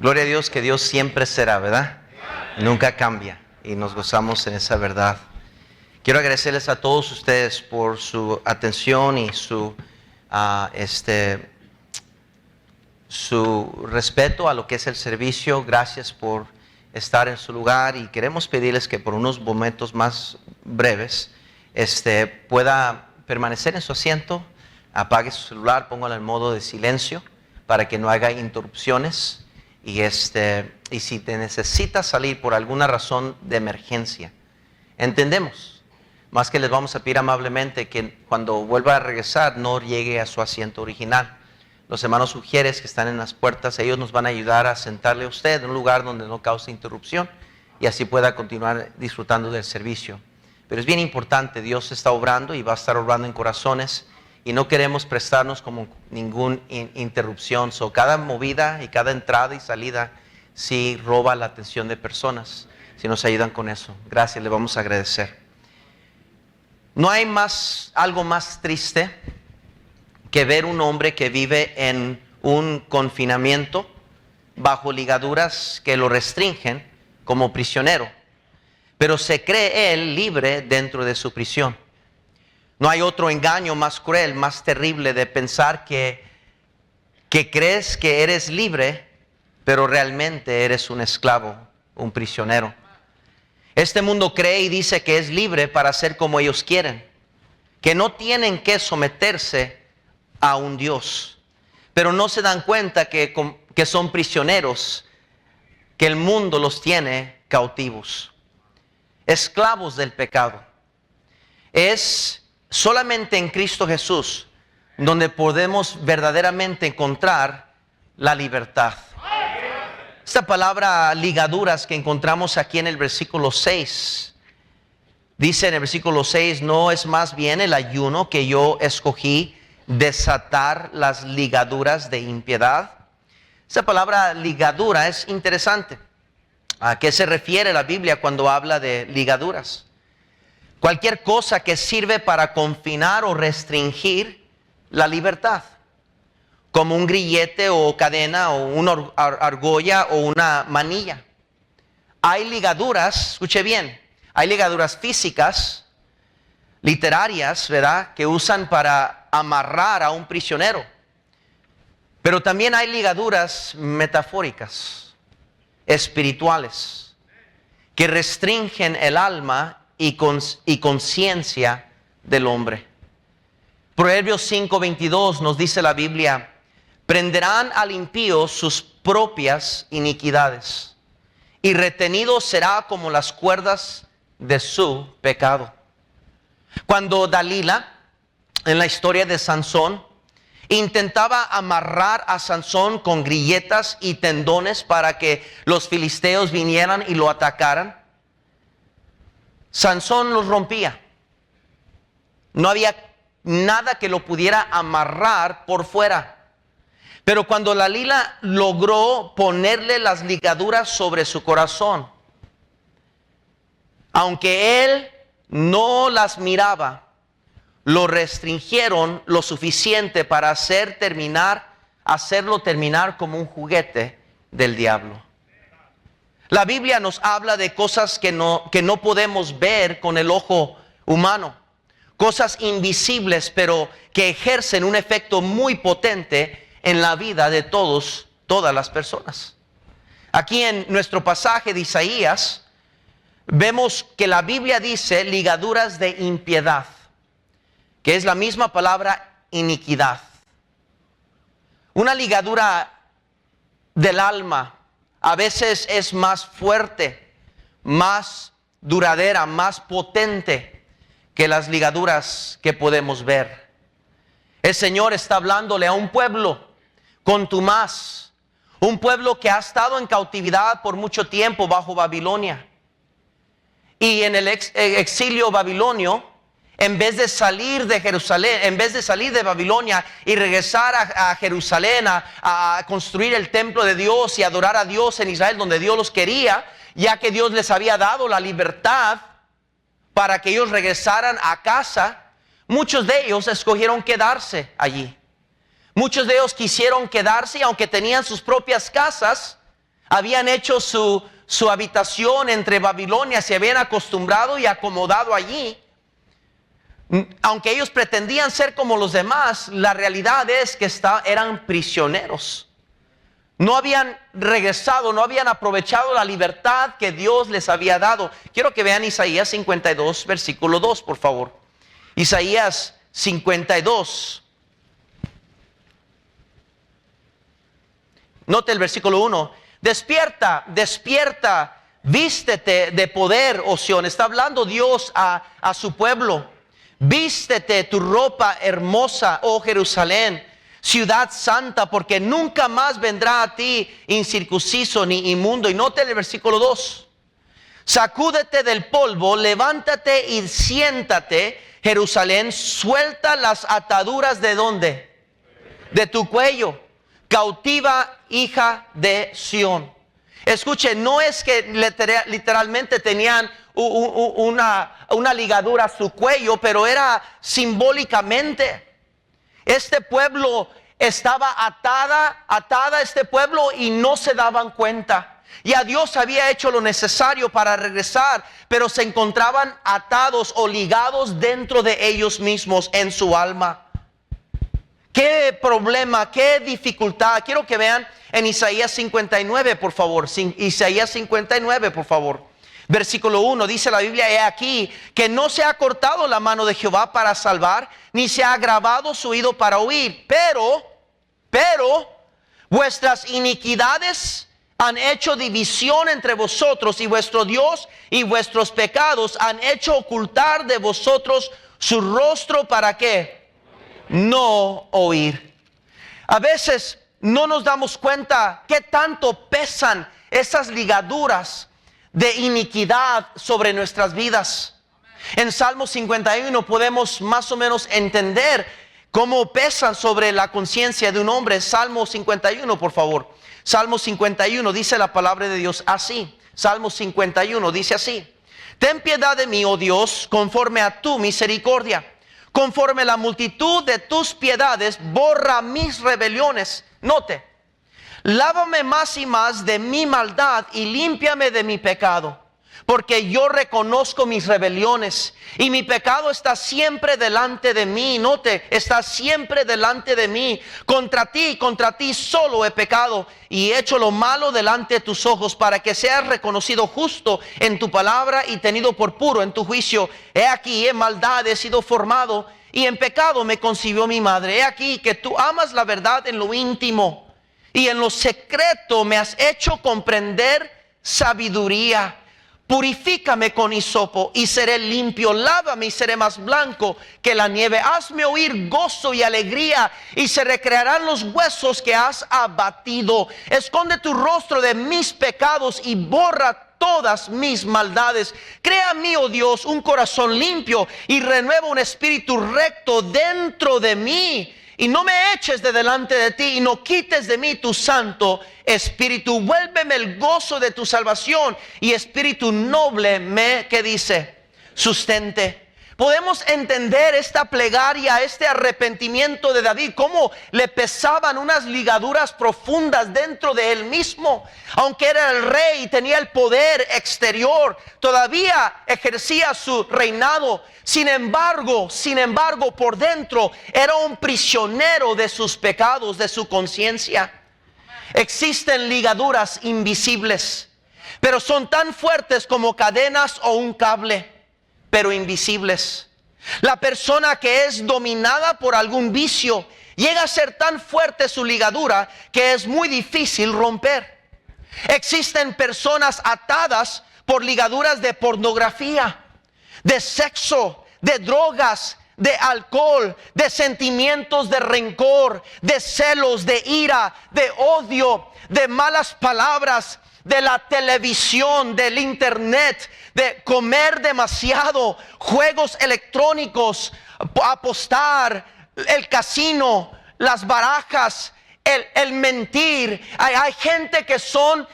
Gloria a Dios, que Dios siempre será, ¿verdad? Nunca cambia y nos gozamos en esa verdad. Quiero agradecerles a todos ustedes por su atención y su respeto a lo que es el servicio. Gracias por estar en su lugar y queremos pedirles que por unos momentos más breves pueda permanecer en su asiento, apague su celular, póngalo en modo de silencio para que no haga interrupciones y si te necesitas salir por alguna razón de emergencia, entendemos, más que les vamos a pedir amablemente que cuando vuelva a regresar no llegue a su asiento original. Los hermanos Ujieres que están en las puertas, ellos nos van a ayudar a sentarle a usted en un lugar donde no cause interrupción y así pueda continuar disfrutando del servicio. Pero es bien importante, Dios está obrando y va a estar obrando en corazones y no queremos prestarnos como ninguna interrupción. Cada movida y cada entrada y salida sí roba la atención de personas. Si nos ayudan con eso, gracias, le vamos a agradecer. No hay algo más triste que ver un hombre que vive en un confinamiento bajo ligaduras que lo restringen como prisionero, pero se cree él libre dentro de su prisión. No hay otro engaño más cruel, más terrible de pensar que crees que eres libre, pero realmente eres un esclavo, un prisionero. Este mundo cree y dice que es libre para hacer como ellos quieren, que no tienen que someterse a un Dios, pero no se dan cuenta que son prisioneros, que el mundo los tiene cautivos, esclavos del pecado. Es solamente en Cristo Jesús donde podemos verdaderamente encontrar la libertad. Esta palabra ligaduras que encontramos aquí en el versículo 6, dice en el versículo 6, no es más bien el ayuno que yo escogí desatar las ligaduras de impiedad. Esa palabra ligadura es interesante. ¿A qué se refiere la Biblia cuando habla de ligaduras? Cualquier cosa que sirve para confinar o restringir la libertad, como un grillete o cadena o una argolla o una manilla. Hay ligaduras, escuche bien, hay ligaduras físicas, literarias, ¿verdad?, que usan para amarrar a un prisionero. Pero también hay ligaduras metafóricas, espirituales, que restringen el alma y conciencia del hombre. Proverbios 5:22 nos dice la Biblia: prenderán al impío sus propias iniquidades, y retenido será como las cuerdas de su pecado. Cuando Dalila, en la historia de Sansón, intentaba amarrar a Sansón con grilletas y tendones para que los filisteos vinieran y lo atacaran, Sansón los rompía. No había nada que lo pudiera amarrar por fuera. Pero cuando Dalila logró ponerle las ligaduras sobre su corazón, aunque él no las miraba, lo restringieron lo suficiente para hacerlo terminar como un juguete del diablo. La Biblia nos habla de cosas que no podemos ver con el ojo humano, cosas invisibles, pero que ejercen un efecto muy potente en la vida de todas las personas. Aquí en nuestro pasaje de Isaías vemos que la Biblia dice ligaduras de impiedad, que es la misma palabra iniquidad. Una ligadura del alma a veces es más fuerte, más duradera, más potente que las ligaduras que podemos ver. El Señor está hablándole a un pueblo contumaz, un pueblo que ha estado en cautividad por mucho tiempo bajo Babilonia. Y en el exilio babilonio, en vez de salir de Jerusalén, en vez de salir de Babilonia y regresar a Jerusalén a construir el templo de Dios y adorar a Dios en Israel donde Dios los quería, ya que Dios les había dado la libertad para que ellos regresaran a casa, muchos de ellos escogieron quedarse allí. Muchos de ellos quisieron quedarse y aunque tenían sus propias casas, Habían hecho su habitación entre Babilonia, se habían acostumbrado y acomodado allí. Aunque ellos pretendían ser como los demás, la realidad es que eran prisioneros. No habían regresado, no habían aprovechado la libertad que Dios les había dado. Quiero que vean Isaías 52, versículo 2, por favor. Isaías 52. Note el versículo 1. Despierta, despierta, vístete de poder, oh Sión. Está hablando Dios a su pueblo. Vístete tu ropa hermosa, oh Jerusalén, ciudad santa, porque nunca más vendrá a ti incircunciso ni inmundo. Y note el versículo 2. Sacúdete del polvo, levántate y siéntate, Jerusalén, suelta las ataduras ¿de dónde? De tu cuello, cautiva hija de Sión. Escuche, no es que literalmente tenían una ligadura a su cuello, pero era simbólicamente. Este pueblo estaba atada a este pueblo y no se daban cuenta. Ya Dios había hecho lo necesario para regresar, pero se encontraban atados o ligados dentro de ellos mismos en su alma. ¿Qué problema, qué dificultad? Quiero que vean en Isaías 59, por favor. Isaías 59, por favor. Versículo 1, dice la Biblia: he aquí que no se ha cortado la mano de Jehová para salvar, ni se ha agravado su oído para oír. Pero vuestras iniquidades han hecho división entre vosotros, y vuestro Dios y vuestros pecados han hecho ocultar de vosotros su rostro. ¿Para qué? No oír. A veces no nos damos cuenta qué tanto pesan esas ligaduras de iniquidad sobre nuestras vidas. En Salmo 51 podemos más o menos entender cómo pesan sobre la conciencia de un hombre. Salmo 51, por favor. Salmo 51 dice la palabra de Dios así. Salmo 51 dice así: ten piedad de mí, oh Dios, conforme a tu misericordia. Conforme a la multitud de tus piedades, borra mis rebeliones. Note: lávame más y más de mi maldad y límpiame de mi pecado, porque yo reconozco mis rebeliones y mi pecado está siempre delante de mí. Note, está siempre delante de mí. Contra ti solo he pecado y he hecho lo malo delante de tus ojos, para que seas reconocido justo en tu palabra y tenido por puro en tu juicio. He aquí, en maldad he sido formado, y en pecado me concibió mi madre. He aquí que tú amas la verdad en lo íntimo, y en lo secreto me has hecho comprender sabiduría. Purifícame con hisopo y seré limpio, lávame y seré más blanco que la nieve. Hazme oír gozo y alegría, y se recrearán los huesos que has abatido. Esconde tu rostro de mis pecados y borra todas mis maldades. Crea en mí, oh Dios, un corazón limpio, y renueva un espíritu recto dentro de mí. Y no me eches de delante de ti, y no quites de mí tu santo espíritu. Vuélveme el gozo de tu salvación, y espíritu noble me, ¿qué dice? Sustente. Podemos entender esta plegaria, este arrepentimiento de David, cómo le pesaban unas ligaduras profundas dentro de él mismo. Aunque era el rey y tenía el poder exterior, todavía ejercía su reinado. Sin embargo, por dentro era un prisionero de sus pecados, de su conciencia. Existen ligaduras invisibles, pero son tan fuertes como cadenas o un cable, pero invisibles. La persona que es dominada por algún vicio llega a ser tan fuerte su ligadura que es muy difícil romper. Existen personas atadas por ligaduras de pornografía, de sexo, de drogas, de alcohol, de sentimientos de rencor, de celos, de ira, de odio, de malas palabras, de la televisión, del internet, de comer demasiado, juegos electrónicos, apostar, el casino, las barajas, el mentir. Hay gente que son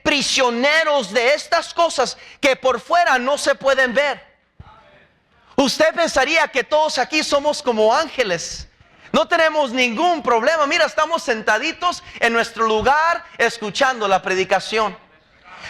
prisioneros de estas cosas que por fuera no se pueden ver. Usted pensaría que todos aquí somos como ángeles, No tenemos ningún problema. Mira, estamos sentaditos en nuestro lugar escuchando la predicación.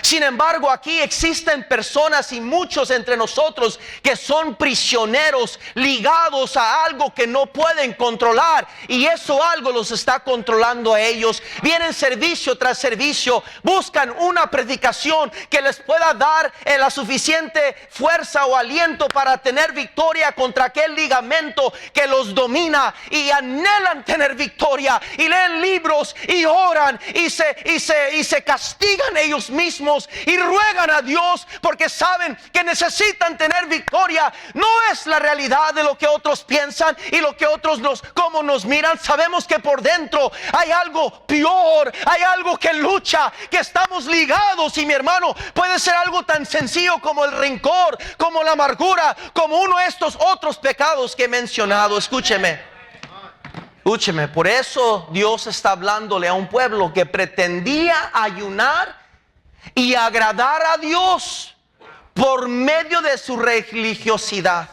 Sin embargo, aquí existen personas y muchos entre nosotros que son prisioneros, ligados a algo que no pueden controlar, y eso algo los está controlando a ellos. Vienen servicio tras servicio, buscan una predicación que les pueda dar la suficiente fuerza o aliento para tener victoria contra aquel ligamento que los domina, y anhelan tener victoria, y leen libros y oran y se castigan ellos mismos y ruegan a Dios porque saben que necesitan tener victoria. No es la realidad de lo que otros piensan y lo que otros como nos miran. Sabemos que por dentro hay algo peor, hay algo que lucha, que estamos ligados. Y mi hermano, puede ser algo tan sencillo como el rencor, como la amargura, como uno de estos otros pecados que he mencionado. Escúcheme, por eso Dios está hablándole a un pueblo que pretendía ayunar y agradar a Dios por medio de su religiosidad.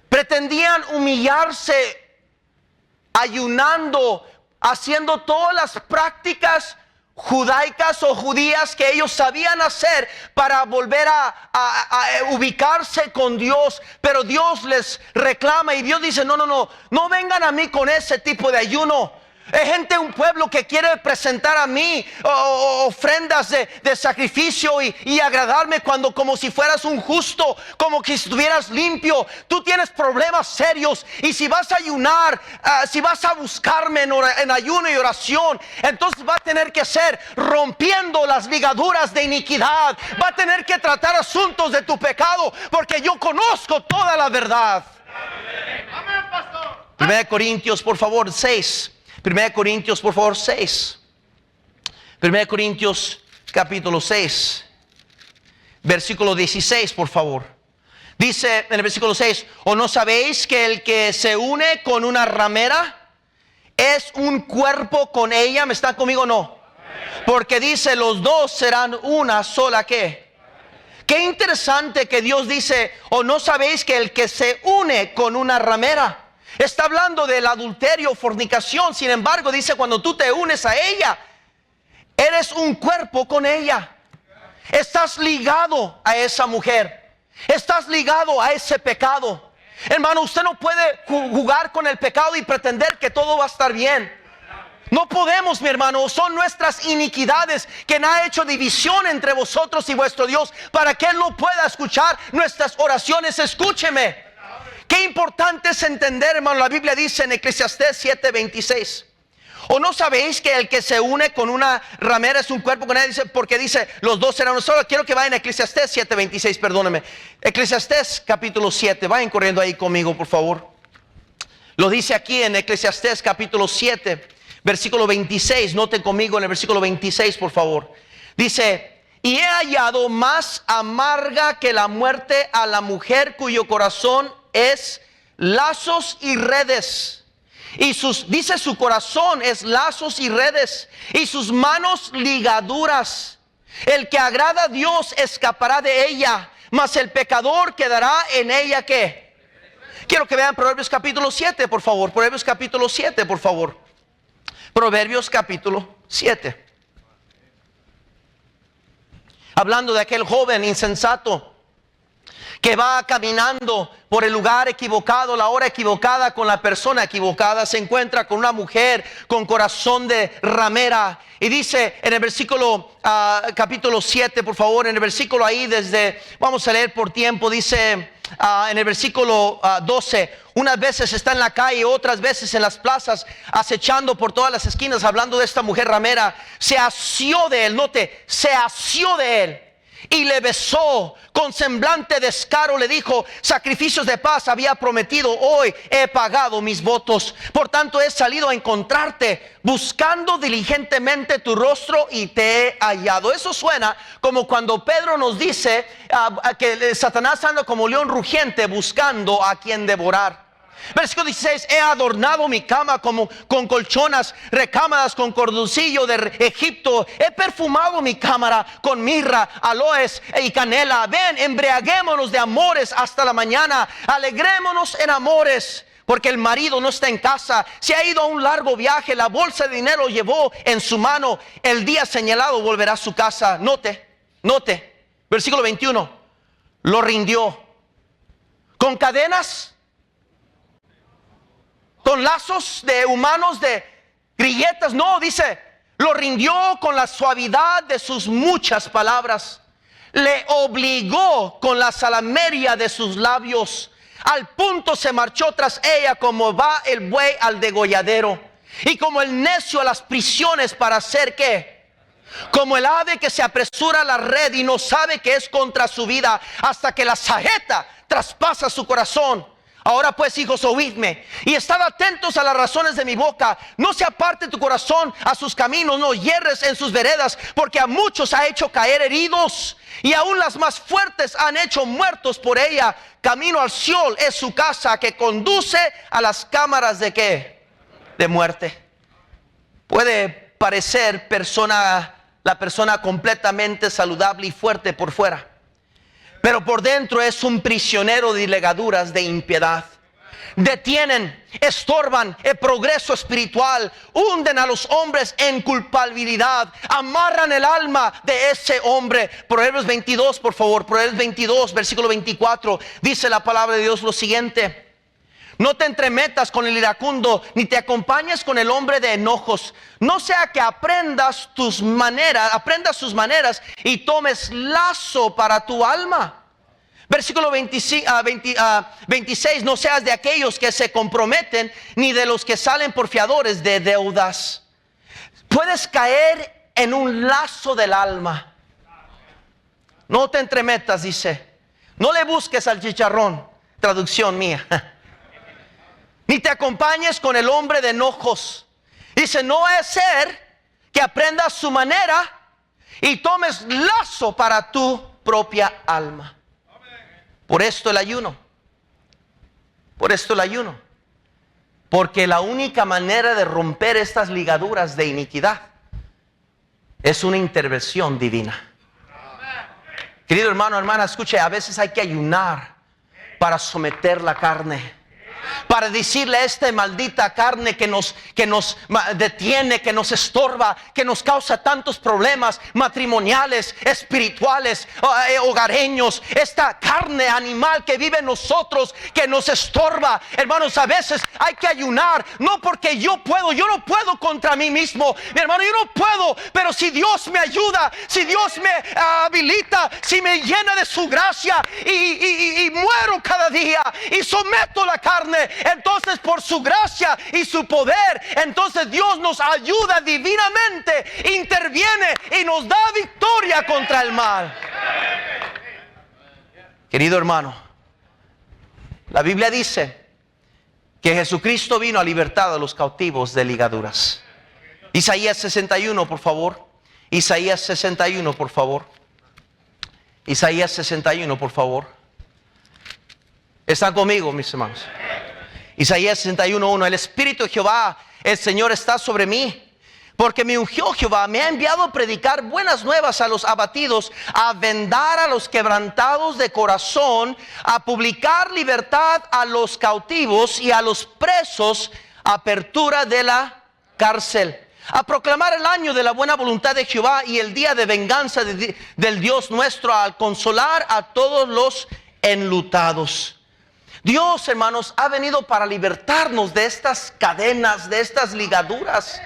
Pretendían humillarse ayunando, haciendo todas las prácticas judaicas o judías que ellos sabían hacer para volver a ubicarse con Dios. Pero Dios les reclama y Dios dice: no vengan a mí con ese tipo de ayuno. Es gente, un pueblo que quiere presentar a mí ofrendas de sacrificio y agradarme como si fueras un justo, como que estuvieras limpio. Tú tienes problemas serios, y si vas a ayunar, si vas a buscarme en ayuno y oración, entonces va a tener que ser rompiendo las ligaduras de iniquidad. Va a tener que tratar asuntos de tu pecado, porque yo conozco toda la verdad. Amén, pastor. 1 Corintios, por favor, 6. 1 Corintios, por favor, 6. 1 Corintios, capítulo 6, versículo 16, por favor. Dice en el versículo 6: ¿o no sabéis que el que se une con una ramera es un cuerpo con ella? ¿Me están conmigo o no? Porque dice: los dos serán una sola, ¿qué? Qué interesante que Dios dice: ¿o no sabéis que el que se une con una ramera? Está hablando del adulterio, fornicación. Sin embargo, dice: cuando tú te unes a ella, eres un cuerpo con ella. Estás ligado a esa mujer. Estás ligado a ese pecado. Hermano, usted no puede jugar con el pecado y pretender que todo va a estar bien. No podemos, mi hermano. Son nuestras iniquidades que han hecho división entre vosotros y vuestro Dios, para que Él no pueda escuchar nuestras oraciones. Escúcheme. Qué importante es entender, hermano. La Biblia dice en Eclesiastés 7:26: ¿o no sabéis que el que se une con una ramera es un cuerpo con ella? Dice, porque dice: los dos serán uno solo. Quiero que vayan a Eclesiastés 7:26, perdónenme. Eclesiastés capítulo 7, vayan corriendo ahí conmigo, por favor. Lo dice aquí en Eclesiastés capítulo 7, versículo 26. Noten conmigo en el versículo 26, por favor. Dice: y he hallado más amarga que la muerte a la mujer cuyo corazón es lazos y redes. Y dice, su corazón es lazos y redes, y sus manos ligaduras. El que agrada a Dios escapará de ella, mas el pecador quedará en ella, ¿qué? Quiero que vean Proverbios capítulo 7, por favor. Proverbios capítulo 7, por favor. Proverbios capítulo 7. Hablando de aquel joven insensato que va caminando por el lugar equivocado, la hora equivocada, con la persona equivocada. Se encuentra con una mujer con corazón de ramera. Y dice en el versículo capítulo 7, por favor, en el versículo ahí vamos a leer por tiempo. Dice en el versículo 12: unas veces está en la calle, otras veces en las plazas, acechando por todas las esquinas. Hablando de esta mujer ramera, se asió de él. Note, se asió de él y le besó. Con semblante descaro le dijo: sacrificios de paz había prometido, hoy he pagado mis votos. Por tanto he salido a encontrarte, buscando diligentemente tu rostro, y te he hallado. Eso suena como cuando Pedro nos dice que Satanás anda como león rugiente buscando a quien devorar. Versículo 16: he adornado mi cama con colchonas recámaras con cordoncillo de Egipto. He perfumado mi cámara con mirra, aloes y canela. Ven, embriaguémonos de amores hasta la mañana, alegrémonos en amores, porque el marido no está en casa, se ha ido a un largo viaje, la bolsa de dinero llevó en su mano, el día señalado volverá a su casa. Note, versículo 21, lo rindió con cadenas, con lazos de humanos, de grilletas. No, dice, lo rindió con la suavidad de sus muchas palabras. Le obligó con la salamería de sus labios. Al punto se marchó tras ella como va el buey al degolladero, y como el necio a las prisiones para hacer ¿qué? Como el ave que se apresura a la red y no sabe que es contra su vida, hasta que la saeta traspasa su corazón. Ahora pues, hijos, oídme y estad atentos a las razones de mi boca. No se aparte tu corazón a sus caminos, no hierres en sus veredas, porque a muchos ha hecho caer heridos, y aún las más fuertes han hecho muertos por ella. Camino al Seol es su casa, que conduce a las cámaras de ¿qué? De muerte. Puede parecer la persona completamente saludable y fuerte por fuera, pero por dentro es un prisionero de ligaduras de impiedad. Detienen, estorban el progreso espiritual, hunden a los hombres en culpabilidad, amarran el alma de ese hombre. Proverbios 22, por favor, Proverbios 22, versículo 24, dice la palabra de Dios lo siguiente: no te entremetas con el iracundo, ni te acompañes con el hombre de enojos, no sea que aprendas sus maneras y tomes lazo para tu alma. Versículo 26, no seas de aquellos que se comprometen, ni de los que salen por fiadores de deudas. Puedes caer en un lazo del alma. No te entremetas, dice. No le busques al chicharrón, traducción mía. Ni te acompañes con el hombre de enojos. Dice, no es ser que aprendas su manera y tomes lazo para tu propia alma. Por esto el ayuno. Porque la única manera de romper estas ligaduras de iniquidad es una intervención divina. Querido hermano, hermana, escuche, a veces hay que ayunar para someter la carne, para decirle a esta maldita carne que nos detiene, que nos estorba, que nos causa tantos problemas matrimoniales, espirituales, hogareños, esta carne animal que vive en nosotros, que nos estorba. Hermanos, a veces hay que ayunar, no porque yo no puedo contra mí mismo, mi hermano, yo no puedo, pero si Dios me ayuda, si Dios me habilita, si me llena de su gracia y muero cada día y someto la carne, entonces por su gracia y su poder, entonces Dios nos ayuda divinamente, interviene y nos da victoria contra el mal. Querido hermano, la Biblia dice que Jesucristo vino a libertar a los cautivos de ligaduras. Isaías 61, por favor. Isaías 61, por favor. Isaías 61, por favor. ¿Están conmigo, mis hermanos? Isaías 61:1. El Espíritu de Jehová, el Señor, está sobre mí, porque me ungió Jehová, me ha enviado a predicar buenas nuevas a los abatidos, a vendar a los quebrantados de corazón, a publicar libertad a los cautivos y a los presos, apertura de la cárcel, a proclamar el año de la buena voluntad de Jehová y el día de venganza del Dios nuestro, al consolar a todos los enlutados. Dios, hermanos, ha venido para libertarnos de estas cadenas, de estas ligaduras.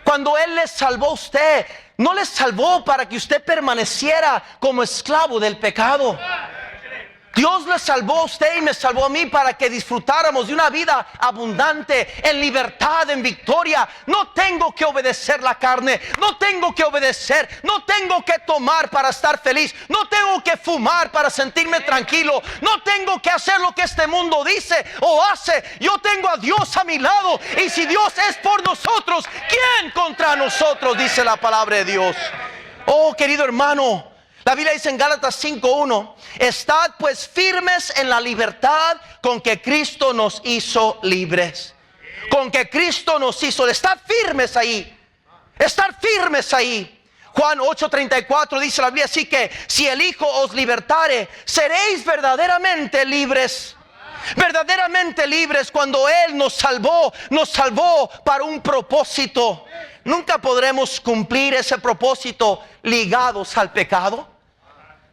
Cuando Él les salvó a usted, no les salvó para que usted permaneciera como esclavo del pecado. Dios le salvó a usted y me salvó a mí para que disfrutáramos de una vida abundante, en libertad, en victoria. No tengo que obedecer la carne, no tengo que tomar para estar feliz, no tengo que fumar para sentirme tranquilo, no tengo que hacer lo que este mundo dice o hace. Yo tengo a Dios a mi lado, y si Dios es por nosotros, ¿quién contra nosotros? Dice la palabra de Dios. Oh, querido hermano, la Biblia dice en Gálatas 5:1, estad pues firmes en la libertad con que Cristo nos hizo libres. Con que Cristo nos hizo, estar firmes ahí. Juan 8:34 dice la Biblia así, que si el Hijo os libertare, seréis verdaderamente libres. Verdaderamente libres cuando Él nos salvó para un propósito. Nunca podremos cumplir ese propósito ligados al pecado.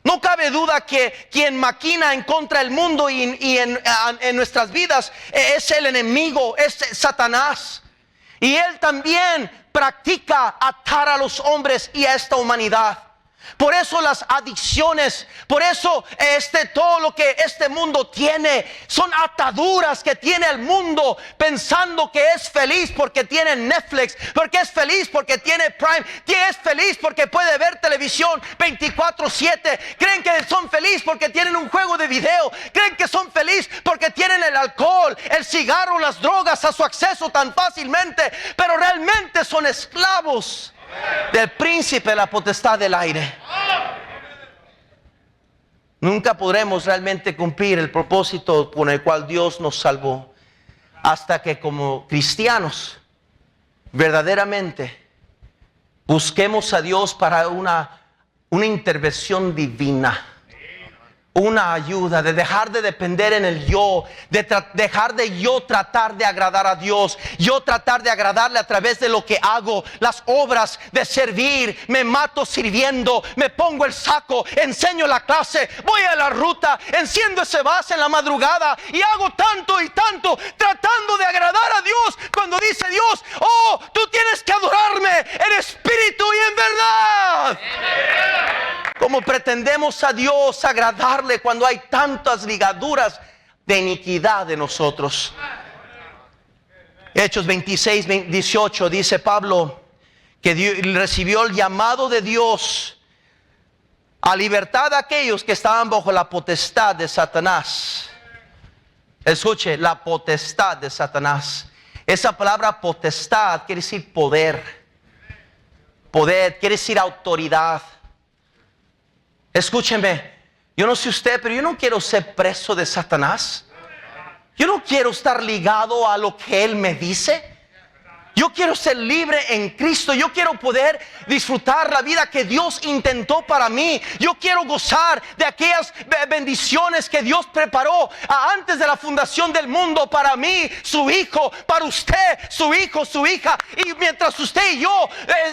No cabe duda que quien maquina en contra del mundo y en nuestras vidas es el enemigo, es Satanás. Y él también practica atar a los hombres y a esta humanidad. Por eso las adicciones, por eso todo lo que este mundo tiene son ataduras que tiene el mundo, pensando que es feliz porque tiene Netflix, porque es feliz porque tiene Prime, que es feliz porque puede ver televisión 24/7. Creen que son felices porque tienen un juego de video, creen que son felices porque tienen el alcohol, el cigarro, las drogas a su acceso tan fácilmente, pero realmente son esclavos del príncipe de la potestad del aire. Nunca podremos realmente cumplir el propósito por el cual Dios nos salvó hasta que como cristianos verdaderamente busquemos a Dios para una intervención divina, una ayuda, de dejar de depender en el yo, de dejar de yo tratar de agradar a Dios, yo tratar de agradarle a través de lo que hago, las obras de servir. Me mato sirviendo, me pongo el saco, enseño la clase, voy a la ruta, enciendo ese vaso en la madrugada y hago tanto y tanto tratando de agradar a Dios, cuando dice Dios: oh, tú tienes que adorarme en espíritu y en verdad. Como pretendemos a Dios agradarle cuando hay tantas ligaduras de iniquidad de nosotros. Hechos 26:18 dice Pablo que recibió el llamado de Dios a libertad a aquellos que estaban bajo la potestad de Satanás. Escuche, la potestad de Satanás. Esa palabra potestad quiere decir poder. Poder quiere decir autoridad. Escúcheme, yo no sé usted, pero yo no quiero ser preso de Satanás. Yo no quiero estar ligado a lo que Él me dice. Yo quiero ser libre en Cristo. Yo quiero poder disfrutar la vida que Dios intentó para mí. Yo quiero gozar de aquellas bendiciones que Dios preparó antes de la fundación del mundo para mí, su hijo, para usted, su hijo, su hija. Y mientras usted y yo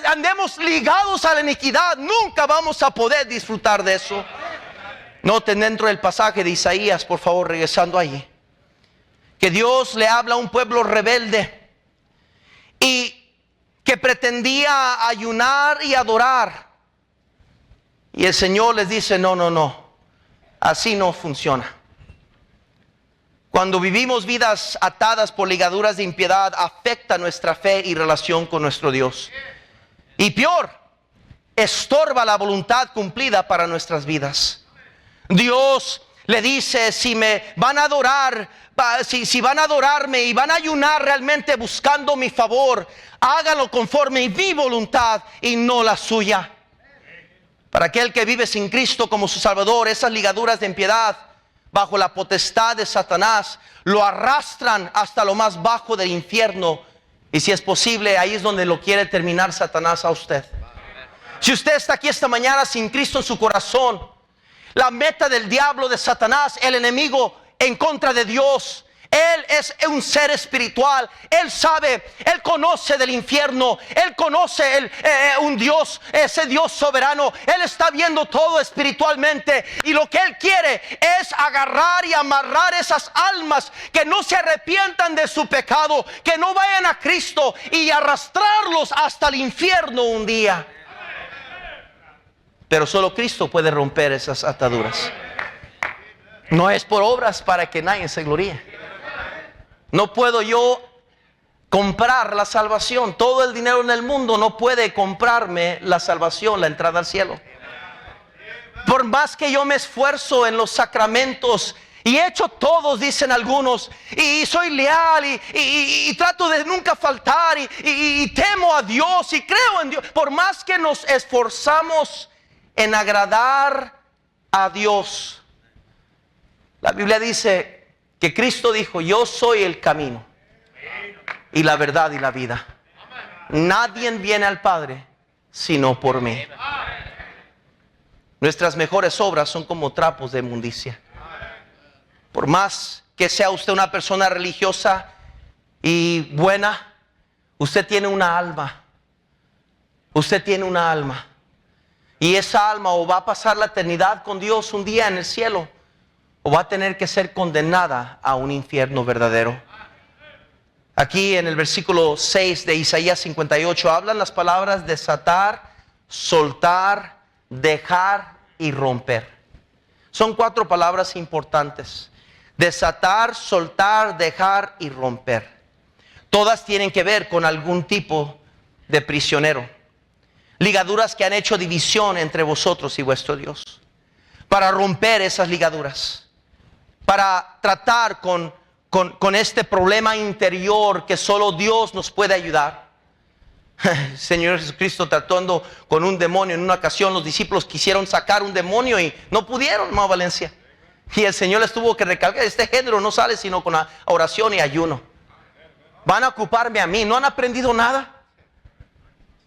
andemos ligados a la iniquidad, nunca vamos a poder disfrutar de eso. Noten dentro del pasaje de Isaías, por favor, regresando allí, que Dios le habla a un pueblo rebelde y que pretendía ayunar y adorar. Y el Señor les dice: no, así no funciona. Cuando vivimos vidas atadas por ligaduras de impiedad, afecta nuestra fe y relación con nuestro Dios. Y peor, estorba la voluntad cumplida para nuestras vidas. Dios le dice: si me van a adorar, si van a adorarme y van a ayunar realmente buscando mi favor, háganlo conforme a mi voluntad y no la suya. Para aquel que vive sin Cristo como su Salvador, esas ligaduras de impiedad bajo la potestad de Satanás lo arrastran hasta lo más bajo del infierno. Y si es posible, ahí es donde lo quiere terminar Satanás a usted. Si usted está aquí esta mañana sin Cristo en su corazón, la meta del diablo, de Satanás, el enemigo en contra de Dios, él es un ser espiritual. Él sabe, él conoce del infierno, él conoce un Dios, ese Dios soberano. Él está viendo todo espiritualmente, y lo que él quiere es agarrar y amarrar esas almas que no se arrepientan de su pecado, que no vayan a Cristo, y arrastrarlos hasta el infierno un día. Pero solo Cristo puede romper esas ataduras. No es por obras para que nadie se gloríe. No puedo yo comprar la salvación. Todo el dinero en el mundo no puede comprarme la salvación, la entrada al cielo. Por más que yo me esfuerzo en los sacramentos, y he hecho todos, dicen algunos, y soy leal y trato de nunca faltar, y temo a Dios y creo en Dios, por más que nos esforzamos en agradar a Dios, la Biblia dice que Cristo dijo: yo soy el camino y la verdad y la vida. Nadie viene al Padre sino por mí. Nuestras mejores obras son como trapos de inmundicia. Por más que sea usted una persona religiosa y buena, usted tiene una alma. Usted tiene una alma. Y esa alma o va a pasar la eternidad con Dios un día en el cielo, o va a tener que ser condenada a un infierno verdadero. Aquí en el versículo 6 de Isaías 58 hablan las palabras desatar, soltar, dejar y romper. Son 4 palabras importantes: desatar, soltar, dejar y romper. Todas tienen que ver con algún tipo de prisionero. Ligaduras que han hecho división entre vosotros y vuestro Dios. Para romper esas ligaduras, para tratar con este problema interior que solo Dios nos puede ayudar. El Señor Jesucristo tratando con un demonio. En una ocasión los discípulos quisieron sacar un demonio y no pudieron, hermano Valencia. Y el Señor les tuvo que recalcar: este género no sale sino con oración y ayuno. Van a ocuparme a mí. ¿No han aprendido nada?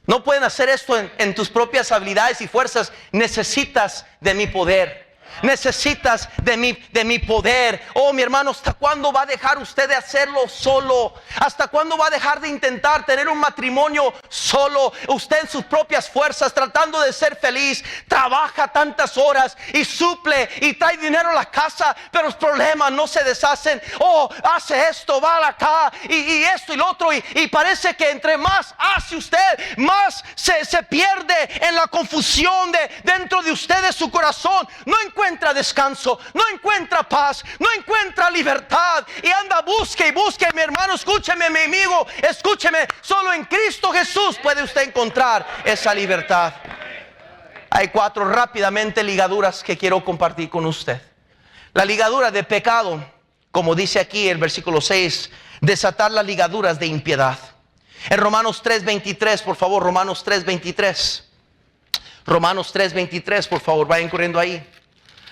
No pueden hacer esto en tus propias habilidades y fuerzas. Necesitas de mi poder. Necesitas de mi poder. Oh, mi hermano, ¿hasta cuándo va a dejar usted de hacerlo solo? ¿Hasta cuándo va a dejar de intentar tener un matrimonio solo? Usted en sus propias fuerzas, tratando de ser feliz, trabaja tantas horas y suple y trae dinero a la casa, pero los problemas no se deshacen. Oh, hace esto, va acá y esto y lo otro, y parece que entre más hace usted, más se pierde en la confusión dentro de usted, de su corazón. No encuentra descanso, no encuentra paz, no encuentra libertad, y anda, busque y busque. Mi hermano, escúcheme, mi amigo, escúcheme. Solo en Cristo Jesús puede usted encontrar esa libertad. Hay 4 rápidamente ligaduras que quiero compartir con usted. La ligadura de pecado, como dice aquí el versículo 6, desatar las ligaduras de impiedad. En Romanos 3:23, por favor, Romanos 3:23. Romanos 3:23, por favor, vayan corriendo ahí.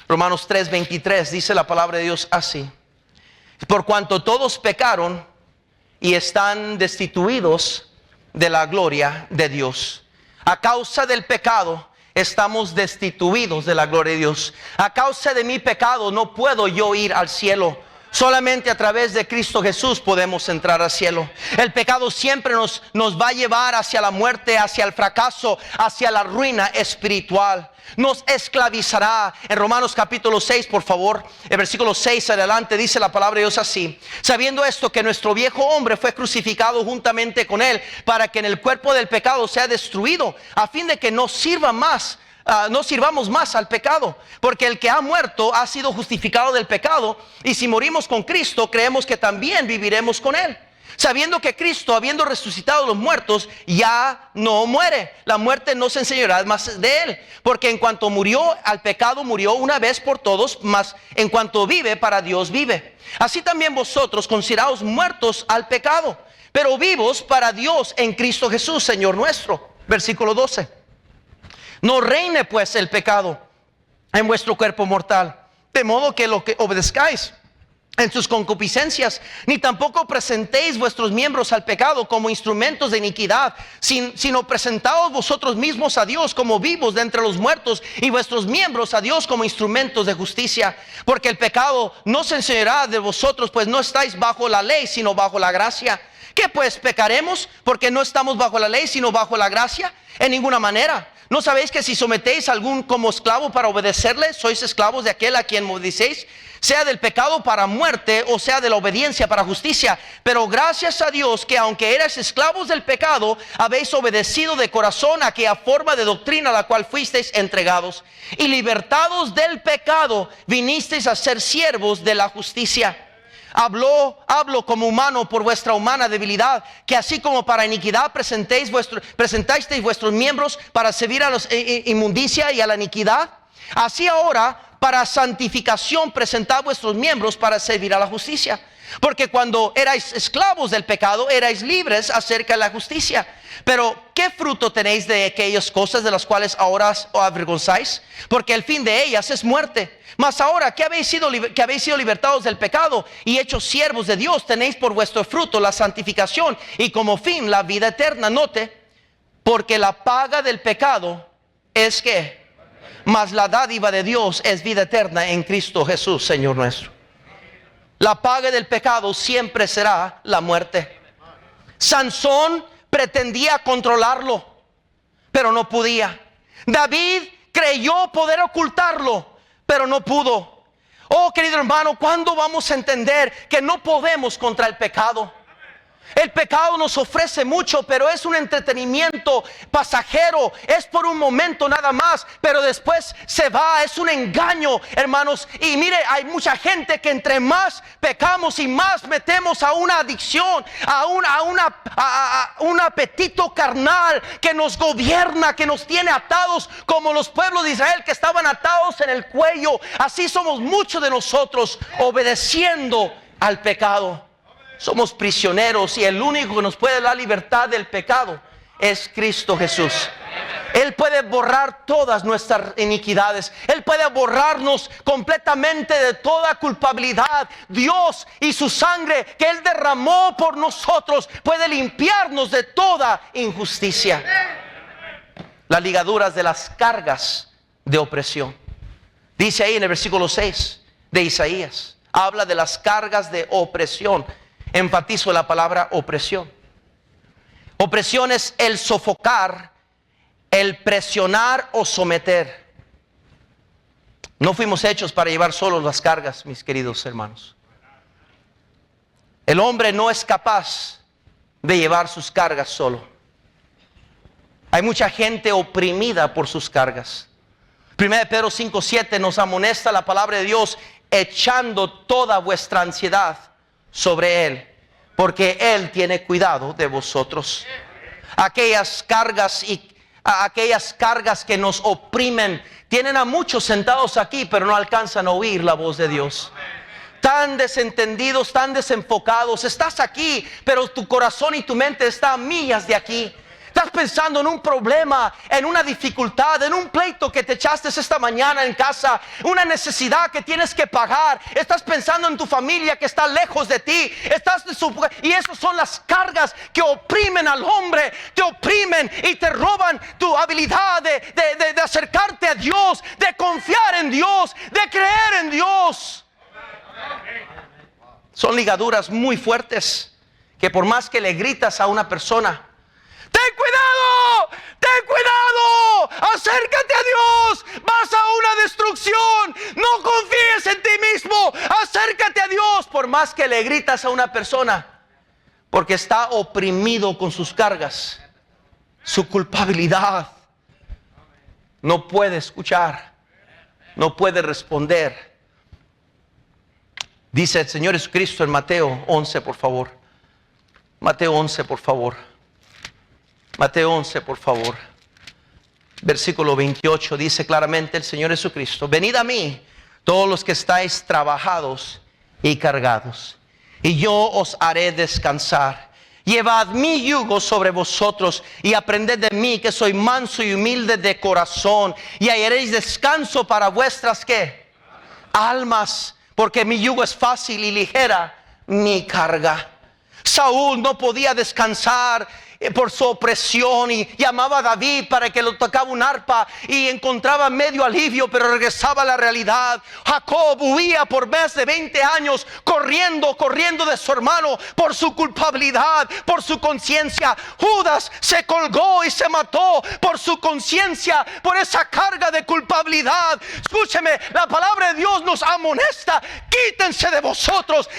Romanos 3:23 dice la palabra de Dios así: por cuanto todos pecaron y están destituidos de la gloria de Dios. A causa del pecado estamos destituidos de la gloria de Dios. A causa de mi pecado no puedo yo ir al cielo. Solamente a través de Cristo Jesús podemos entrar al cielo. El pecado siempre nos va a llevar hacia la muerte, hacia el fracaso, hacia la ruina espiritual. Nos esclavizará. En Romanos capítulo 6, por favor, el versículo 6 adelante, dice la palabra de Dios así: sabiendo esto, que nuestro viejo hombre fue crucificado juntamente con él, para que en el cuerpo del pecado sea destruido, a fin de que no sirvamos más al pecado, porque el que ha muerto ha sido justificado del pecado, y si morimos con Cristo, creemos que también viviremos con él, sabiendo que Cristo, habiendo resucitado a los muertos, ya no muere. La muerte no se enseñará más de él, porque en cuanto murió al pecado, murió una vez por todos, mas en cuanto vive, para Dios vive. Así también vosotros, consideraos muertos al pecado, pero vivos para Dios en Cristo Jesús, Señor nuestro. Versículo 12: no reine pues el pecado en vuestro cuerpo mortal, de modo que lo que obedezcáis en sus concupiscencias, ni tampoco presentéis vuestros miembros al pecado como instrumentos de iniquidad, sino presentaos vosotros mismos a Dios como vivos de entre los muertos, y vuestros miembros a Dios como instrumentos de justicia. Porque el pecado no se enseñará de vosotros, pues no estáis bajo la ley, sino bajo la gracia. ¿Qué pues, pecaremos porque no estamos bajo la ley, sino bajo la gracia? En ninguna manera. ¿No sabéis que si sometéis a algún como esclavo para obedecerle, sois esclavos de aquel a quien obedecéis, sea del pecado para muerte, o sea de la obediencia para justicia? Pero gracias a Dios, que aunque erais esclavos del pecado, habéis obedecido de corazón a aquella forma de doctrina a la cual fuisteis entregados, y libertados del pecado, vinisteis a ser siervos de la justicia. Hablo como humano por vuestra humana debilidad, que así como para iniquidad presentáis vuestros miembros para servir a la inmundicia y a la iniquidad, así ahora para santificación presentad vuestros miembros para servir a la justicia. Porque cuando erais esclavos del pecado, erais libres acerca de la justicia. Pero ¿qué fruto tenéis de aquellas cosas de las cuales ahora os avergonzáis? Porque el fin de ellas es muerte. Mas ahora que habéis sido libertados del pecado y hechos siervos de Dios, tenéis por vuestro fruto la santificación, y como fin la vida eterna. Note: porque la paga del pecado es ¿qué? Mas la dádiva de Dios es vida eterna en Cristo Jesús, Señor nuestro. La paga del pecado siempre será la muerte. Sansón pretendía controlarlo, pero no podía. David creyó poder ocultarlo, pero no pudo. Oh, querido hermano, ¿cuándo vamos a entender que no podemos contra el pecado? El pecado nos ofrece mucho, pero es un entretenimiento pasajero. Es por un momento nada más, pero después se va. Es un engaño, hermanos. Y mire, hay mucha gente que entre más pecamos y más metemos a una adicción, a un apetito carnal que nos gobierna, que nos tiene atados, como los pueblos de Israel que estaban atados en el cuello. Así somos muchos de nosotros, obedeciendo al pecado. Somos prisioneros, y el único que nos puede dar libertad del pecado es Cristo Jesús. Él puede borrar todas nuestras iniquidades. Él puede borrarnos completamente de toda culpabilidad. Dios y su sangre que Él derramó por nosotros puede limpiarnos de toda injusticia. Las ligaduras de las cargas de opresión. Dice ahí en el versículo 6 de Isaías. Habla de las cargas de opresión. Enfatizo la palabra opresión. Opresión es el sofocar, el presionar o someter. No fuimos hechos para llevar solos las cargas, mis queridos hermanos. El hombre no es capaz de llevar sus cargas solo. Hay mucha gente oprimida por sus cargas. 1 Pedro 5:7 nos amonesta la palabra de Dios, echando toda vuestra ansiedad sobre Él, porque Él tiene cuidado de vosotros. Aquellas cargas que nos oprimen, tienen a muchos sentados aquí, pero no alcanzan a oír la voz de Dios. Tan desentendidos, tan desenfocados. Estás aquí, pero tu corazón y tu mente están a millas de aquí. Estás pensando en un problema, en una dificultad, en un pleito que te echaste esta mañana en casa, una necesidad que tienes que pagar. Estás pensando en tu familia que está lejos de ti. Y esas son las cargas que oprimen al hombre, te oprimen y te roban tu habilidad de acercarte a Dios, de confiar en Dios, de creer en Dios. Son ligaduras muy fuertes que por más que le gritas a una persona, ¡ten cuidado! ¡ten cuidado! ¡Acércate a Dios! ¡Vas a una destrucción! ¡No confíes en ti mismo! ¡Acércate a Dios! Por más que le gritas a una persona, porque está oprimido con sus cargas, su culpabilidad, no puede escuchar, no puede responder. Dice el Señor Jesucristo en Mateo 11, por favor. Mateo 11, por favor. Mateo 11, por favor. Versículo 28 dice claramente el Señor Jesucristo: venid a mí, todos los que estáis trabajados y cargados, y yo os haré descansar. Llevad mi yugo sobre vosotros y aprended de mí, que soy manso y humilde de corazón, y hallaréis descanso para vuestras ¿qué? Almas, porque mi yugo es fácil y ligera mi carga. Saúl no podía descansar por su opresión y llamaba a David para que le tocaba un arpa y encontraba medio alivio, pero regresaba a la realidad. Jacob huía por más de 20 años corriendo de su hermano por su culpabilidad, por su conciencia. Judas se colgó y se mató por su conciencia, por esa carga de culpabilidad. Escúcheme, la palabra de Dios nos amonesta: quítense de vosotros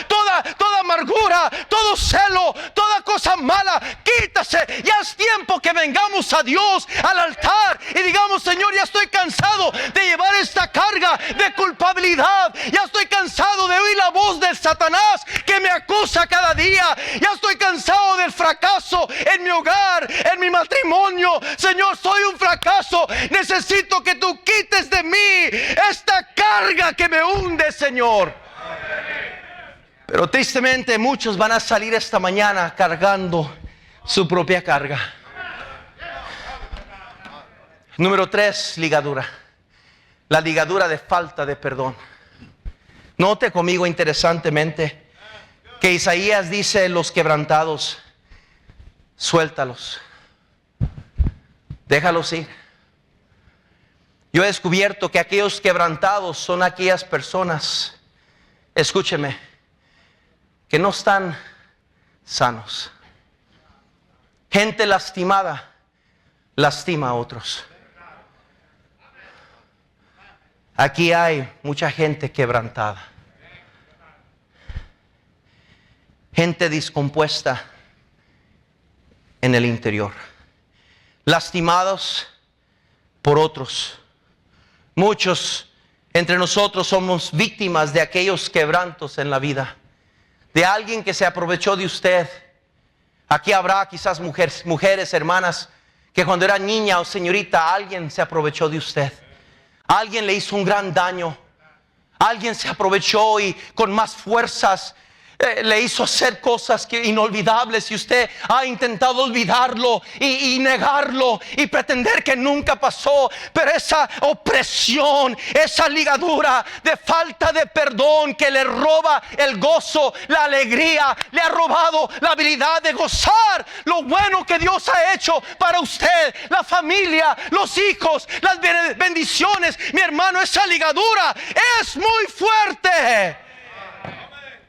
toda amargura, todo celo, toda cosa mala, quítase. Ya es tiempo que vengamos a Dios, al altar, y digamos: Señor, ya estoy cansado de llevar esta carga de culpabilidad. Ya estoy cansado de oír la voz del Satanás que me acusa cada día. Ya estoy cansado del fracaso en mi hogar, en mi matrimonio. Señor, soy un fracaso. Necesito que tú quites de mí esta carga que me hunde, Señor. Pero tristemente muchos van a salir esta mañana cargando su propia carga. Número 3, ligadura. La ligadura de falta de perdón. Note conmigo interesantemente que Isaías dice: los quebrantados, suéltalos, déjalos ir. Yo he descubierto que aquellos quebrantados son aquellas personas escúcheme, que no están sanos. Gente lastimada lastima a otros. Aquí hay mucha gente quebrantada, gente descompuesta en el interior, lastimados por otros. Muchos entre nosotros somos víctimas de aquellos quebrantos en la vida, de alguien que se aprovechó de usted. Aquí habrá quizás mujeres, hermanas, que cuando era niña o señorita alguien se aprovechó de usted. Alguien le hizo un gran daño. Alguien se aprovechó y con más fuerzas le hizo hacer cosas inolvidables, y usted ha intentado olvidarlo y negarlo y pretender que nunca pasó. Pero esa opresión, esa ligadura de falta de perdón que le roba el gozo, la alegría, le ha robado la habilidad de gozar lo bueno que Dios ha hecho para usted, la familia, los hijos, las bendiciones. Mi hermano, esa ligadura es muy fuerte.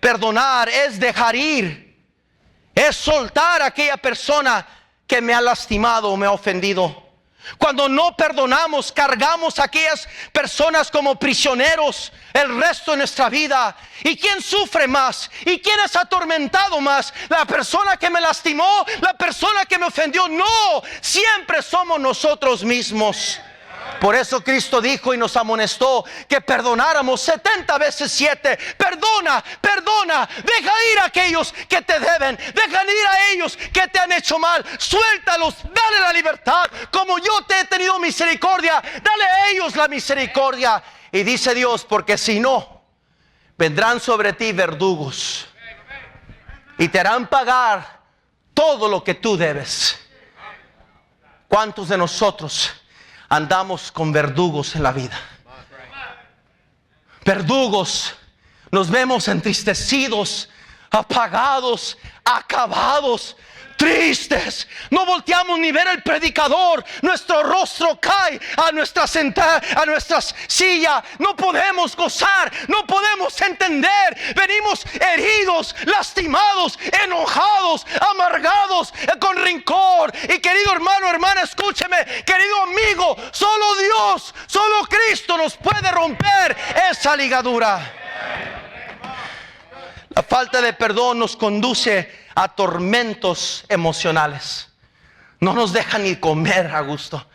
Perdonar es dejar ir, es soltar a aquella persona que me ha lastimado o me ha ofendido. Cuando no perdonamos, cargamos a aquellas personas como prisioneros el resto de nuestra vida. ¿Y quién sufre más? ¿Y quién es atormentado más? ¿La persona que me lastimó? ¿La persona que me ofendió? No, siempre somos nosotros mismos. Por eso Cristo dijo y nos amonestó que perdonáramos 70 veces 7. Perdona, perdona, deja ir a aquellos que te deben, deja ir a ellos que te han hecho mal, suéltalos, dale la libertad. Como yo te he tenido misericordia, dale a ellos la misericordia. Y dice Dios, porque si no, vendrán sobre ti verdugos y te harán pagar todo lo que tú debes. ¿Cuántos de nosotros andamos con verdugos en la vida? Verdugos. Nos vemos entristecidos, apagados, acabados, tristes. No volteamos ni ver el predicador. Nuestro rostro cae a nuestra silla. No podemos gozar, no podemos entender. Venimos heridos, lastimados, enojados, amargados, con rencor. Y querido hermano, hermana, escúcheme, querido amigo, solo Dios, solo Cristo nos puede romper esa ligadura. La falta de perdón nos conduce a tormentos emocionales. No nos deja ni comer a gusto,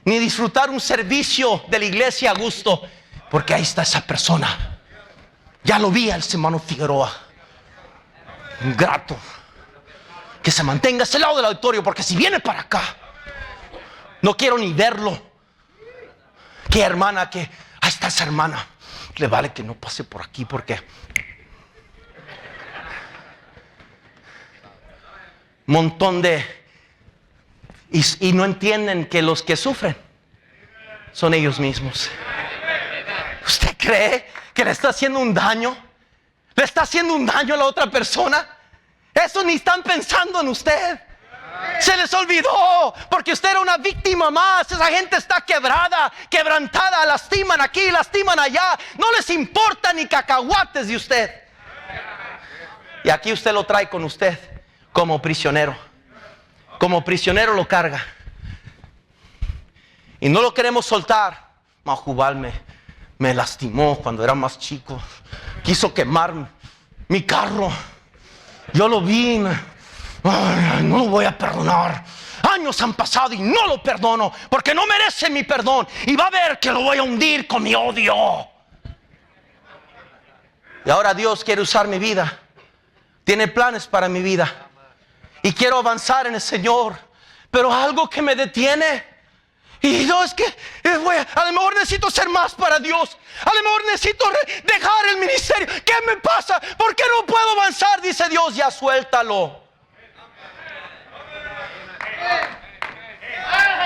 ni disfrutar un servicio de la iglesia a gusto, porque ahí está esa persona. Ya lo vi al hermano Figueroa, un grato, que se mantenga a ese lado del auditorio, porque si viene para acá no quiero ni verlo. Qué hermana, que ahí está esa hermana, le vale que no pase por aquí, porque montón de y no entienden que los que sufren son ellos mismos. ¿Usted cree que le está haciendo un daño? ¿Le está haciendo un daño a la otra persona? Eso ni están pensando en usted. Se les olvidó, porque usted era una víctima más. Esa gente está quebrada, quebrantada, lastiman aquí, lastiman allá. No les importa ni cacahuates de usted. Y aquí usted lo trae con usted como prisionero. Como prisionero lo carga. Y no lo queremos soltar. Majubal me lastimó cuando era más chico. Quiso quemar mi carro. Yo lo vi. Ay, no lo voy a perdonar. Años han pasado y no lo perdono, porque no merece mi perdón. Y va a ver que lo voy a hundir con mi odio. Y ahora Dios quiere usar mi vida. Tiene planes para mi vida. Y quiero avanzar en el Señor. Pero algo que me detiene. Y yo es que a lo mejor necesito ser más para Dios. A lo mejor necesito dejar el ministerio. ¿Qué me pasa? ¿Por qué no puedo avanzar? Dice Dios, ya suéltalo.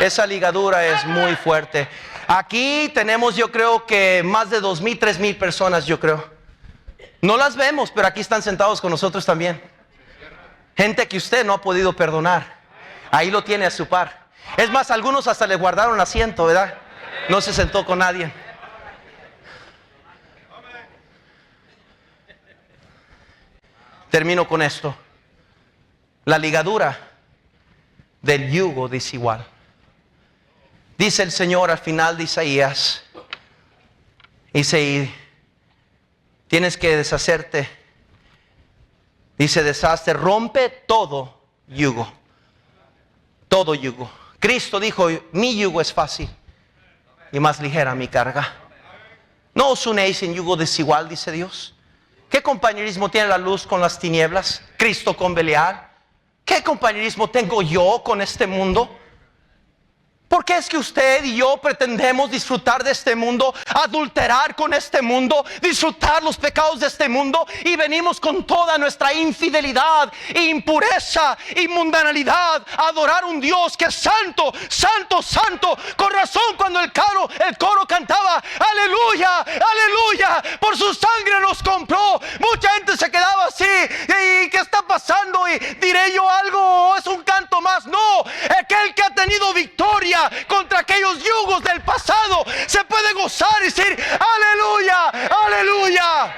Esa ligadura es muy fuerte. Aquí tenemos, yo creo que más de 2,000, 3,000 personas, yo creo. No las vemos, pero aquí están sentados con nosotros también. Gente que usted no ha podido perdonar. Ahí lo tiene a su par. Es más, algunos hasta le guardaron asiento, ¿verdad? No se sentó con nadie. Termino con esto. La ligadura del yugo desigual. Dice el Señor al final de Isaías, dice, tienes que deshacerte. Dice, deshazte, rompe todo yugo. Todo yugo. Cristo dijo, mi yugo es fácil y más ligera mi carga. No os unéis en yugo desigual, dice Dios. ¿Qué compañerismo tiene la luz con las tinieblas? Cristo con Belial. ¿Qué compañerismo tengo yo con este mundo? ¿Por qué es que usted y yo pretendemos disfrutar de este mundo, adulterar con este mundo, disfrutar los pecados de este mundo y venimos con toda nuestra infidelidad, impureza y mundanalidad a adorar un Dios que es santo, santo, santo? Con razón cuando el coro cantaba, aleluya, aleluya, por su sangre nos compró. Mucha gente se quedaba así, ¿y qué está pasando? ¿Y diré yo algo? ¿Es un canto más? No, aquel que ha tenido victoria contra aquellos yugos del pasado se puede gozar y decir aleluya, aleluya.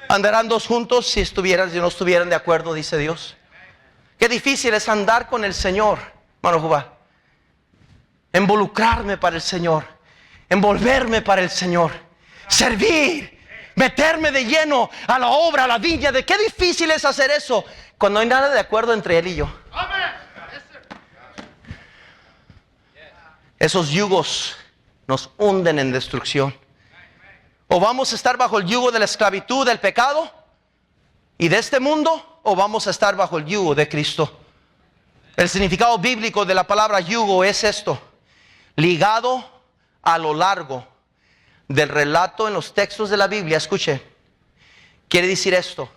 Andarán dos juntos si no estuvieran de acuerdo, dice Dios. Qué difícil es andar con el Señor, hermano Jubá. Involucrarme para el Señor, envolverme para el Señor, servir, meterme de lleno a la obra, a la viña. De qué difícil es hacer eso cuando no hay nada de acuerdo entre Él y yo. Esos yugos nos hunden en destrucción. O vamos a estar bajo el yugo de la esclavitud, del pecado y de este mundo, o vamos a estar bajo el yugo de Cristo. El significado bíblico de la palabra yugo es esto: ligado a lo largo del relato en los textos de la Biblia. Escuche, quiere decir esto: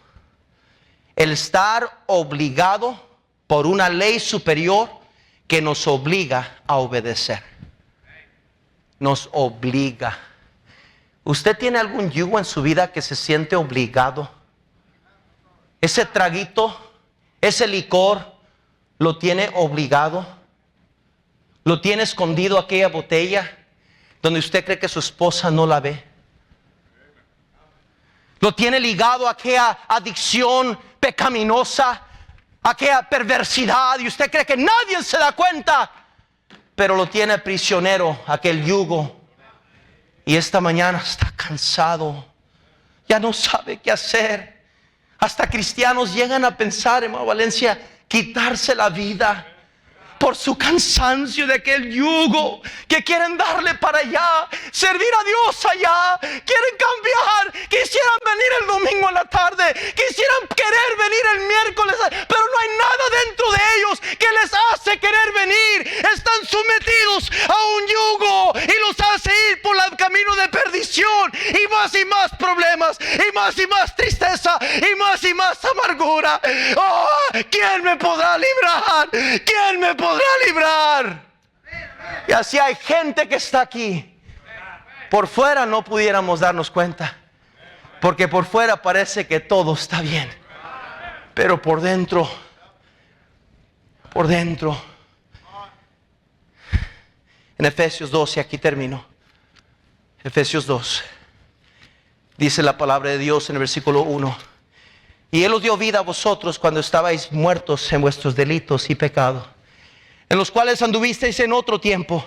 el estar obligado por una ley superior que nos obliga a obedecer. Nos obliga. ¿Usted tiene algún yugo en su vida que se siente obligado? Ese traguito, ese licor, ¿lo tiene obligado? ¿Lo tiene escondido aquella botella donde usted cree que su esposa no la ve? ¿Lo tiene ligado a aquella adicción pecaminosa, aquella perversidad, y usted cree que nadie se da cuenta? Pero lo tiene prisionero, aquel yugo. Y esta mañana está cansado, ya no sabe qué hacer. Hasta cristianos llegan a pensar, hermano Valencia, quitarse la vida por su cansancio de aquel yugo que quieren darle para allá, servir a Dios allá, quieren cambiar, quisieran venir el domingo en la tarde, quisieran querer venir el miércoles, pero no hay nada dentro de ellos que les hace querer venir. Están sometidos a un yugo y los hace ir por el camino de perdición, y más problemas, y más tristeza, y más amargura. Oh, ¿quién me podrá librar? ¿Quién me podrá librar? Y así hay gente que está aquí. Por fuera no pudiéramos darnos cuenta, porque por fuera parece que todo está bien, pero por dentro, en Efesios 2, y aquí termino. Efesios 2, dice la palabra de Dios en el versículo 1: y Él os dio vida a vosotros cuando estabais muertos en vuestros delitos y pecados, en los cuales anduvisteis en otro tiempo,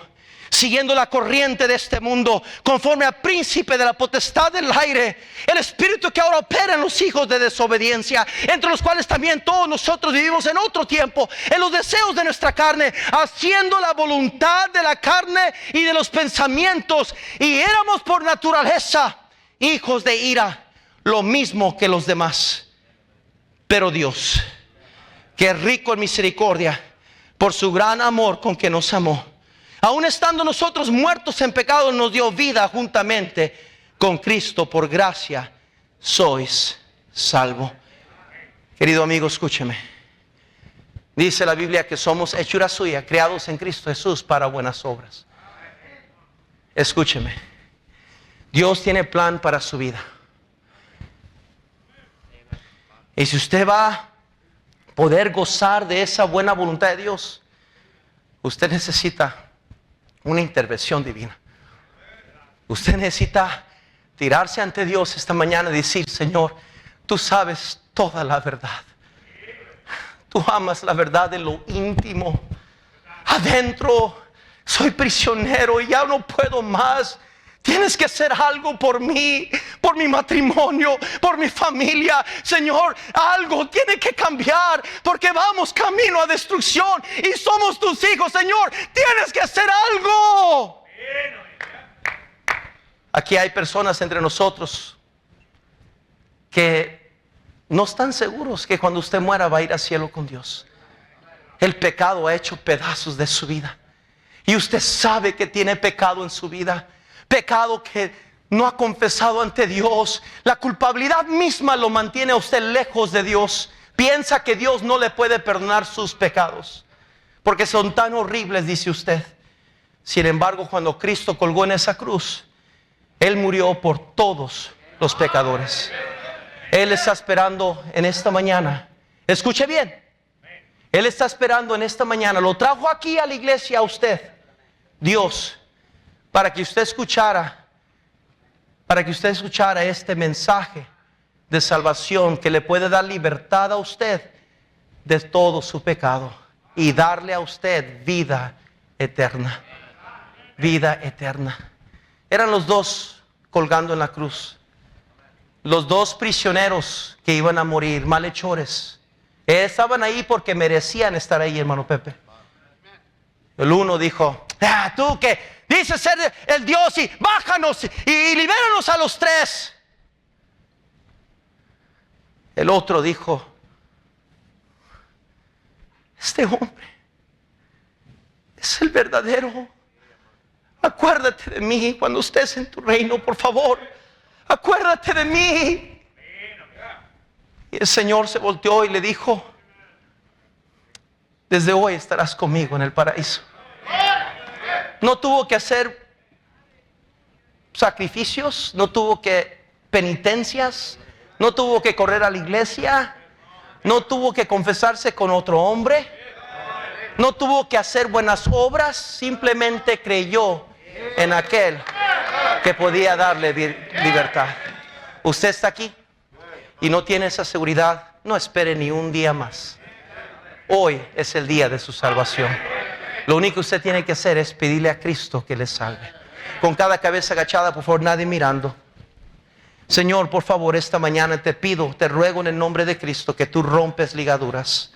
siguiendo la corriente de este mundo, conforme al príncipe de la potestad del aire, el espíritu que ahora opera en los hijos de desobediencia, entre los cuales también todos nosotros vivimos en otro tiempo, en los deseos de nuestra carne, haciendo la voluntad de la carne y de los pensamientos, y éramos por naturaleza hijos de ira, lo mismo que los demás. Pero Dios, que es rico en misericordia, por su gran amor con que nos amó, aun estando nosotros muertos en pecado, nos dio vida juntamente con Cristo. Por gracia sois salvos. Querido amigo, escúcheme. Dice la Biblia que somos hechura suya, creados en Cristo Jesús para buenas obras. Escúcheme. Dios tiene plan para su vida. Y si usted va a poder gozar de esa buena voluntad de Dios, usted necesita una intervención divina. Usted necesita tirarse ante Dios esta mañana y decir: Señor, tú sabes toda la verdad. Tú amas la verdad en lo íntimo. Adentro soy prisionero y ya no puedo más. Tienes que hacer algo por mí, por mi matrimonio, por mi familia. Señor, algo tiene que cambiar, porque vamos camino a destrucción y somos tus hijos. Señor, tienes que hacer algo. Aquí hay personas entre nosotros que no están seguros que cuando usted muera va a ir al cielo con Dios. El pecado ha hecho pedazos de su vida y usted sabe que tiene pecado en su vida. Pecado que no ha confesado ante Dios. La culpabilidad misma lo mantiene a usted lejos de Dios. Piensa que Dios no le puede perdonar sus pecados porque son tan horribles, dice usted. Sin embargo, cuando Cristo colgó en esa cruz, Él murió por todos los pecadores. Él está esperando en esta mañana. Escuche bien. Él está esperando en esta mañana. Lo trajo aquí a la iglesia a usted, Dios, para que usted escuchara este mensaje de salvación que le puede dar libertad a usted de todo su pecado y darle a usted vida eterna. Vida eterna. Eran los dos colgando en la cruz. Los dos prisioneros que iban a morir, malhechores. Estaban ahí porque merecían estar ahí, hermano Pepe. El uno dijo: tú que dices ser el Dios, y bájanos y libéranos a los tres. El otro dijo: este hombre es el verdadero. Acuérdate de mí cuando estés en tu reino, por favor. Acuérdate de mí. Y el Señor se volteó y le dijo: desde hoy estarás conmigo en el paraíso. No tuvo que hacer sacrificios, no tuvo que penitencias, no tuvo que correr a la iglesia, no tuvo que confesarse con otro hombre, no tuvo que hacer buenas obras, simplemente creyó en aquel que podía darle libertad. Usted está aquí y no tiene esa seguridad, no espere ni un día más. Hoy es el día de su salvación. Lo único que usted tiene que hacer es pedirle a Cristo que le salve. Con cada cabeza agachada, por favor, nadie mirando. Señor, por favor, esta mañana te pido, te ruego en el nombre de Cristo que tú rompes ligaduras.